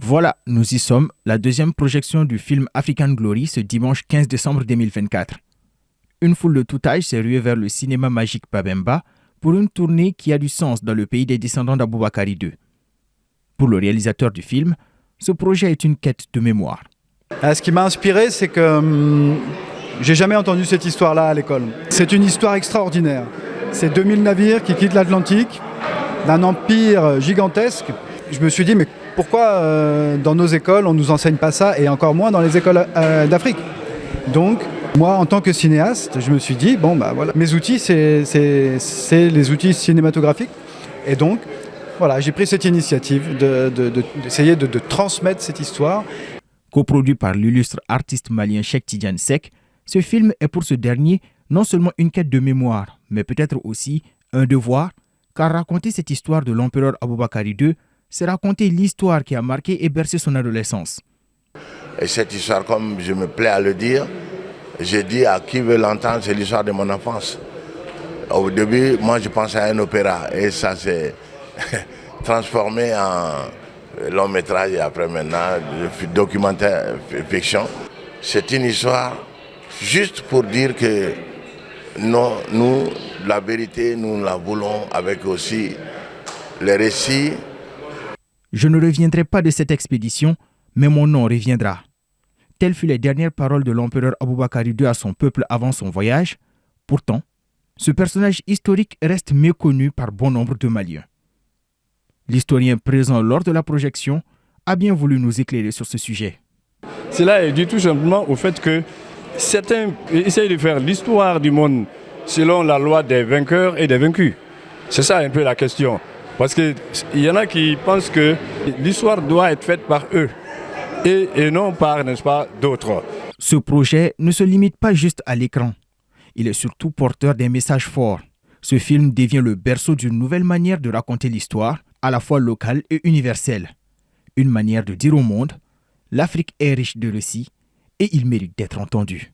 Voilà, nous y sommes, la deuxième projection du film African Glory ce dimanche 15 décembre 2024. Une foule de tout âge s'est ruée vers le cinéma magique Babemba pour une tournée qui a du sens dans le pays des descendants d'Aboubakari II. Pour le réalisateur du film, ce projet est une quête de mémoire. Ce qui m'a inspiré, c'est que j'ai jamais entendu cette histoire-là à l'école. C'est une histoire extraordinaire. C'est 2000 navires qui quittent l'Atlantique, d'un empire gigantesque. Je me suis dit, mais pourquoi dans nos écoles on ne nous enseigne pas ça, et encore moins dans les écoles d'Afrique? Donc, moi, en tant que cinéaste, je me suis dit, voilà, mes outils, c'est les outils cinématographiques. Et donc, voilà, j'ai pris cette initiative d'essayer de transmettre cette histoire. Coproduit par l'illustre artiste malien Cheikh Tidiane Seck, ce film est pour ce dernier non seulement une quête de mémoire, mais peut-être aussi un devoir, car raconter cette histoire de l'empereur Aboubakari II, c'est raconter l'histoire qui a marqué et bercé son adolescence. Et cette histoire, comme je me plais à le dire, j'ai dit à qui veut l'entendre, c'est l'histoire de mon enfance. Au début, moi je pensais à un opéra et ça s'est transformé en long métrage et après maintenant documentaire fiction. C'est une histoire juste pour dire que non, nous, la vérité, nous la voulons avec aussi les récits. Je ne reviendrai pas de cette expédition, mais mon nom reviendra. Telles furent les dernières paroles de l'empereur Aboubakari II à son peuple avant son voyage. Pourtant, ce personnage historique reste méconnu par bon nombre de Maliens. L'historien présent lors de la projection a bien voulu nous éclairer sur ce sujet. Cela est dû tout simplement au fait que certains essayent de faire l'histoire du monde selon la loi des vainqueurs et des vaincus. C'est ça un peu la question. Parce qu'il y en a qui pensent que l'histoire doit être faite par eux et non par, n'est-ce pas, d'autres. Ce projet ne se limite pas juste à l'écran. Il est surtout porteur d'un message fort. Ce film devient le berceau d'une nouvelle manière de raconter l'histoire, à la fois locale et universelle. Une manière de dire au monde, l'Afrique est riche de récits et il mérite d'être entendu.